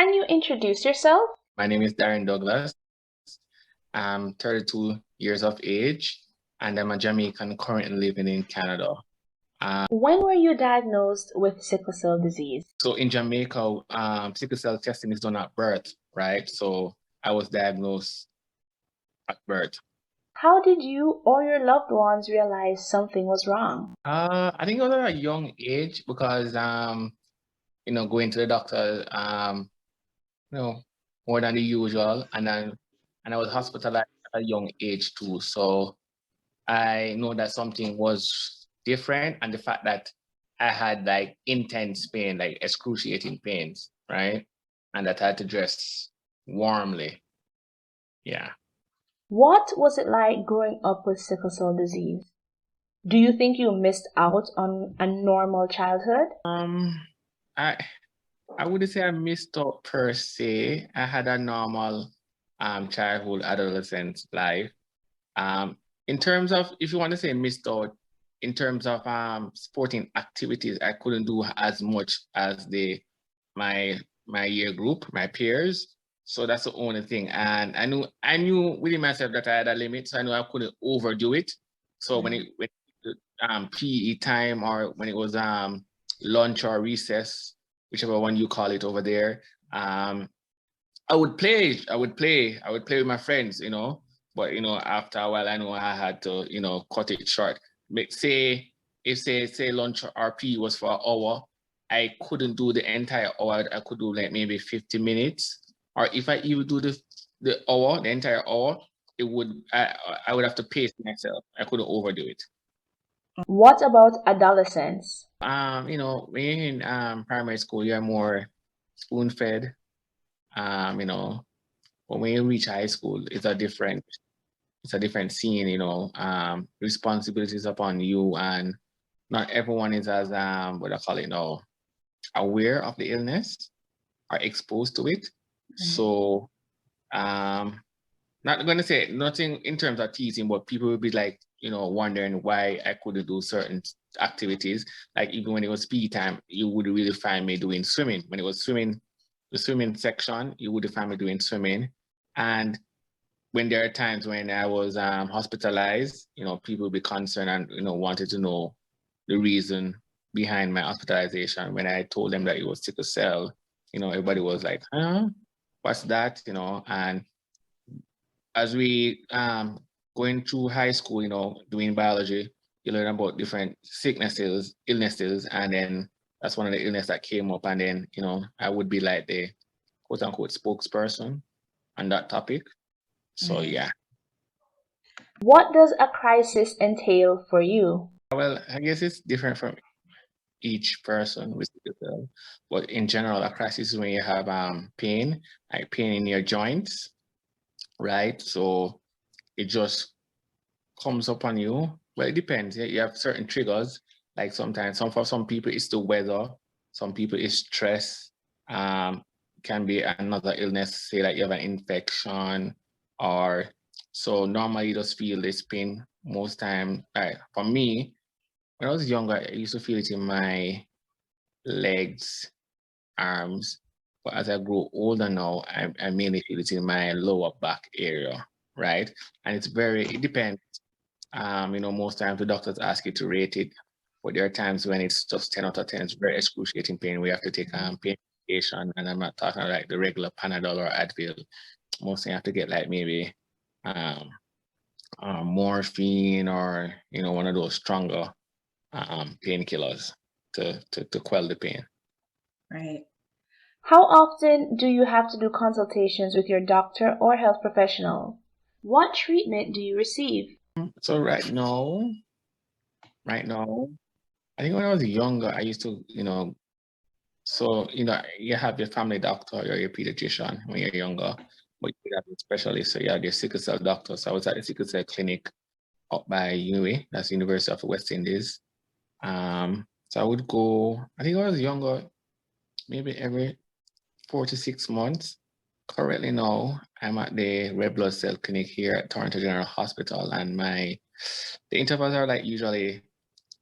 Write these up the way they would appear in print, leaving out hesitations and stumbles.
Can you introduce yourself? My name is Darren Douglas. I'm 32 years of age, and I'm a Jamaican currently living in Canada. When were you diagnosed with sickle cell disease? So in Jamaica, sickle cell testing is done at birth, right? So I was diagnosed at birth. How did you or your loved ones realize something was wrong? I think it was at a young age because going to the doctor, you know, more than the usual, and I was hospitalized at a young age too. So I know that something was different, and the fact that I had like intense pain, like excruciating pains, right? And that I had to dress warmly. Yeah. What was it like growing up with sickle cell disease? Do you think you missed out on a normal childhood? I I wouldn't say I missed out per se. I had a normal childhood, adolescent life. In terms of, if you want to say missed out, in terms of sporting activities, I couldn't do as much as my year group, my peers. So that's the only thing. And I knew within myself that I had a limit, so I knew I couldn't overdo it. So when PE time, or when it was lunch or recess, whichever one you call it over there, I would play. I would play with my friends, But after a while, I know I had to, cut it short. If lunch or PE was for an hour, I couldn't do the entire hour. I could do like maybe 50 minutes. Or if I even do the entire hour, I would have to pace myself. I couldn't overdo it. What about adolescence? When you're in primary school, you're more spoon-fed. You know, but when you reach high school, it's a different scene, responsibilities upon you, and not everyone is as what I call it now, aware of the illness or exposed to it. So not gonna say nothing in terms of teasing, but people will be like, wondering why I couldn't do certain activities. Like even when it was PE time, you would really find me doing swimming. When it was swimming, the swimming section, you would find me doing swimming. And when there are times when I was hospitalized, people would be concerned and wanted to know the reason behind my hospitalization. When I told them that it was sickle cell, everybody was like, "Huh? What's that?" And as we going through high school, doing biology, you learn about different sicknesses, illnesses, and then that's one of the illness that came up. And then, I would be like the quote unquote spokesperson on that topic. So yeah. What does a crisis entail for you? Well, I guess it's different from each person with sickle cell, but in general, a crisis is when you have pain, like pain in your joints, right? So it just comes upon you. Well, it depends. You have certain triggers. Like sometimes, for some people, it's the weather. Some people, it's stress. Can be another illness. Say like you have an infection, or so normally you just feel this pain most time. For me, when I was younger, I used to feel it in my legs, arms. But as I grow older now, I mainly feel it in my lower back area, right? And it depends. Most times the doctors ask you to rate it, but there are times when it's just 10 out of 10. It's very excruciating pain. We have to take pain medication, and I'm not talking like the regular Panadol or Advil. Mostly you have to get like maybe um, morphine, or one of those stronger painkillers to quell the pain. Right. How often do you have to do consultations with your doctor or health professional? What treatment do you receive? So right now, I think when I was younger, I used to, you have your family doctor or your pediatrician when you're younger, but you have a specialist, so you have your sickle cell doctor. So I was at the sickle cell clinic up by UWI, that's University of the West Indies. So I would go, I think when I was younger, maybe every 4 to 6 months. Currently now, I'm at the red blood cell clinic here at Toronto General Hospital, and the intervals are like usually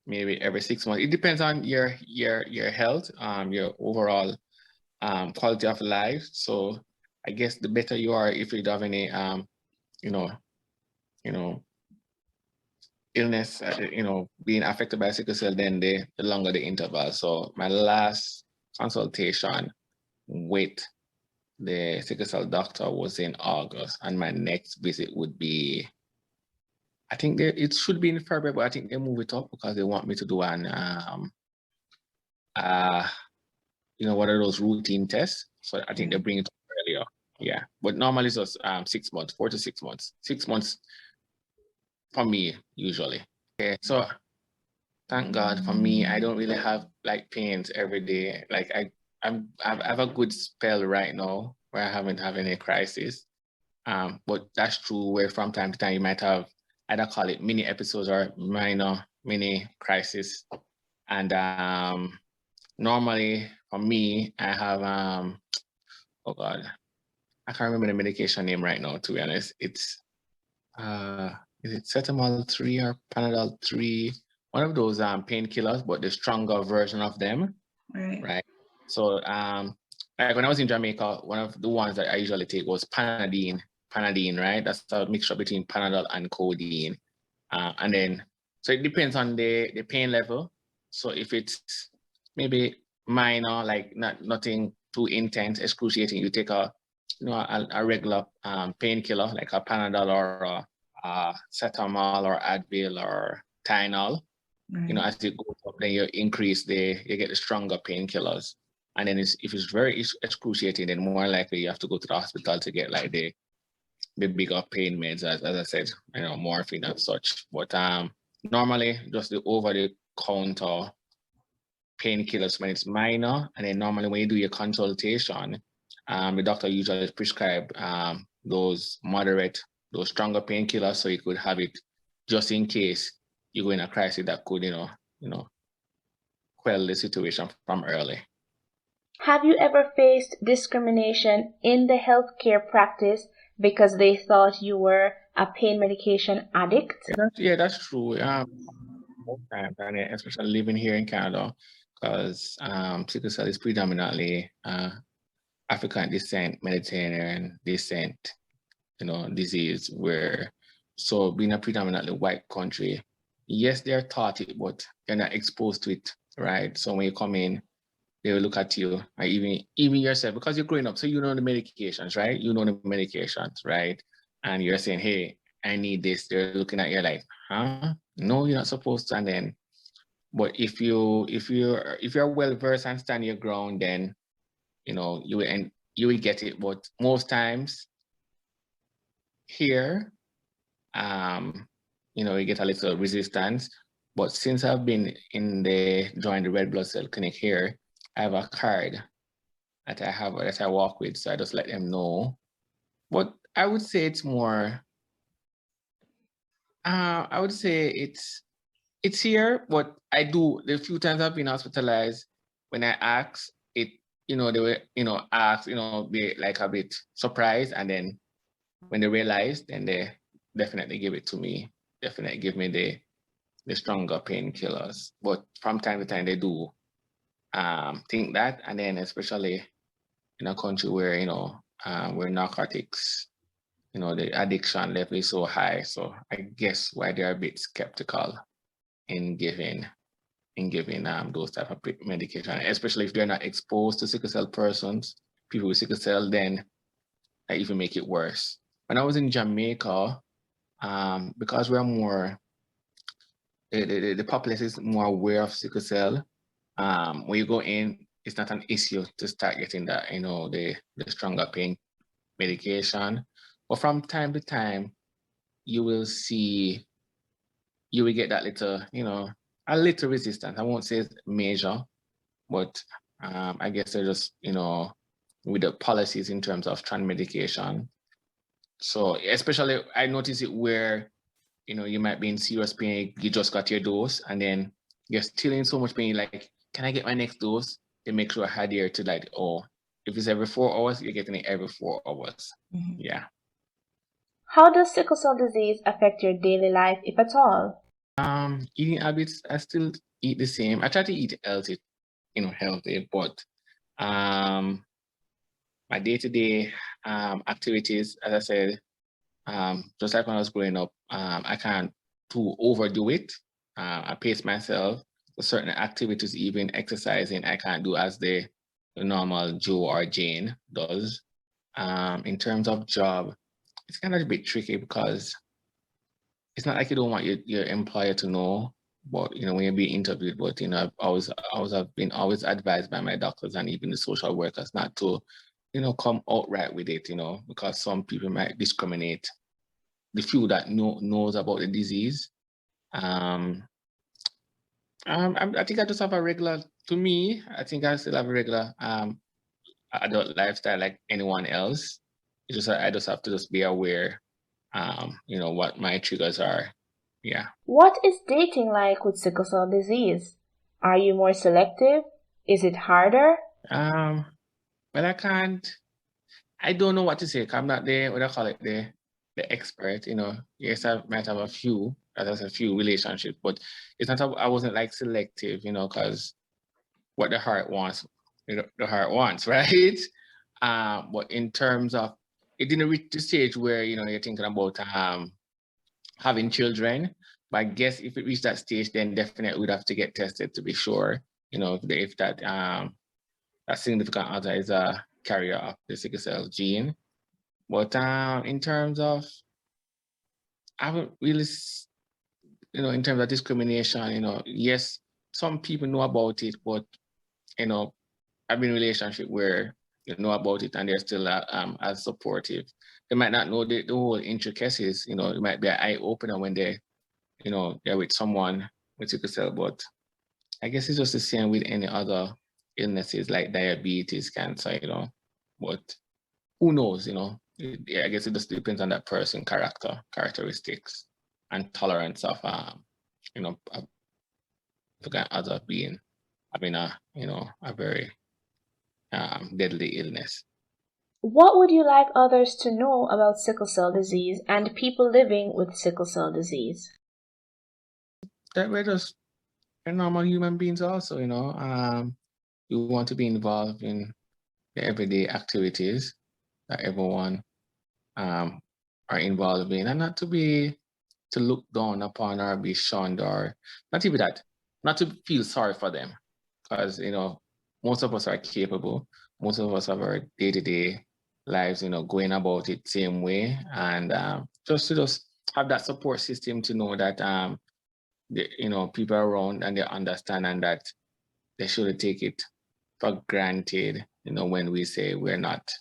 maybe every 6 months. It depends on your health, your overall quality of life. So I guess the better you are, if you don't have any, you know, you know, illness, being affected by sickle cell, then the longer the interval. So my last consultation with the sickle cell doctor was in August, and my next visit would be, I think it should be in February, but I think they move it up because they want me to do an one of those routine tests. So I think they bring it up earlier. Yeah, but normally it's just 6 months, 4 to 6 months. 6 months for me usually. Okay, so thank God for me, I don't really have like pains every day. Like I have a good spell right now where I haven't had any crisis. But that's true where from time to time you might have, either call it mini episodes or minor mini crisis. And normally for me, I have oh God, I can't remember the medication name right now, to be honest. It's is it Cetamol 3 or Panadol 3? One of those painkillers, but the stronger version of them. Right. So like when I was in Jamaica, one of the ones that I usually take was Panadine, right? That's a mixture between Panadol and codeine. And then, so it depends on the pain level. So if it's maybe minor, like nothing too intense, excruciating, you take a regular painkiller, like a Panadol or a Cetamol or Advil or Tylenol. As it goes up, then you get the stronger painkillers. And then if it's very excruciating, then more likely you have to go to the hospital to get like the bigger pain meds, as I said, morphine and such. But normally just the over-the-counter painkillers when it's minor. And then normally when you do your consultation, the doctor usually prescribe those stronger painkillers, so you could have it just in case you go in a crisis that could, quell the situation from early. Have you ever faced discrimination in the healthcare practice because they thought you were a pain medication addict? Yeah, that's true. Most times, and especially living here in Canada, because sickle cell is predominantly African descent, Mediterranean descent, disease. So being a predominantly white country, yes, they're taught it, but they're not exposed to it, right? So when you come in, they will look at you, or even yourself, because you're growing up, so you know the medications, right? And you're saying, hey, I need this. They're looking at you like, huh? No, you're not supposed to. And then, but if you're well versed and stand your ground, then you will get it. But most times here, you get a little resistance. But since I've been joined the red blood cell clinic here, I have a card that I walk with, so I just let them know. But I would say it's more. I would say it's here, but I do the few times I've been hospitalized. When I ask it, they were ask, be like a bit surprised, and then when they realize, then they definitely give it to me. Definitely give me the stronger painkillers. But from time to time they do think that, and then especially in a country where where narcotics, the addiction level is so high. So I guess why they're a bit skeptical in giving those type of medication, especially if they're not exposed to sickle cell people with sickle cell, then that even make it worse. When I was in Jamaica, because we're more the populace is more aware of sickle cell. When you go in, it's not an issue to start getting that, the stronger pain medication. But from time to time, you will get that little, a little resistance. I won't say it's major, but I guess they're just, with the policies in terms of trans medication. So especially I notice it where, you might be in serious pain, you just got your dose, and then you're still in so much pain, like, can I get my next dose? They make sure I adhere to like, oh, if it's every 4 hours, you're getting it every 4 hours. Mm-hmm. Yeah. How does sickle cell disease affect your daily life, if at all? Eating habits, I still eat the same. I try to eat healthy, but my day-to-day activities, as I said, just like when I was growing up, I can't overdo it. I pace myself for certain activities, even exercising, I can't do as the normal Joe or Jane does. In terms of job, it's kind of a bit tricky because it's not like you don't want your employer to know, but when you're being interviewed, but I've been always advised by my doctors and even the social workers not to, come outright with it, because some people might discriminate the few that knows about the disease. I think I just have a regular, to me, I think I still have a regular adult lifestyle like anyone else. I just have to just be aware, what my triggers are. Yeah. What is dating like with sickle cell disease? Are you more selective? Is it harder? Well, I don't know what to say. 'Cause I'm not what I call it, the expert, Yes, I might have a few relationships, but it's not, I wasn't like selective, because what the heart wants, the heart wants, right? But in terms of, it didn't reach the stage where, you're thinking about having children. But I guess if it reached that stage, then definitely would have to get tested to be sure, if that significant other is a carrier of the sickle cell gene. But in terms of, I haven't really, in terms of discrimination, yes, some people know about it, but I've been in a relationship where you know about it and they're still as supportive. They might not know the whole intricacies, it might be an eye opener when they're with someone with sickle cell, but I guess it's just the same with any other illnesses like diabetes, cancer, but who knows, I guess it just depends on that person characteristics and tolerance of, other being having a very deadly illness. What would you like others to know about sickle cell disease and people living with sickle cell disease? That we're just normal human beings also, you want to be involved in the everyday activities that everyone are involved in, and not to look down upon or be shunned, or not even that, not to feel sorry for them, because most of us are capable. Most of us have our day-to-day lives, going about it same way, and just to have that support system to know that people are around and they understand, and that they shouldn't take it for granted, when we say we're not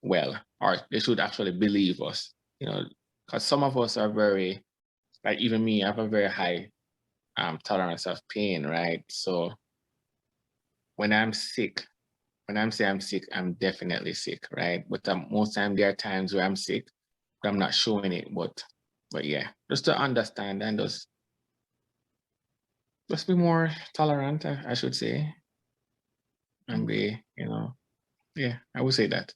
well, or they should actually believe us, because some of us are very, like even me, I have a very high tolerance of pain, right? So when I'm sick, when I'm saying I'm sick, I'm definitely sick, right? But most time there are times where I'm sick, but I'm not showing it. But yeah, just to understand and just be more tolerant, I should say, and be, yeah, I would say that.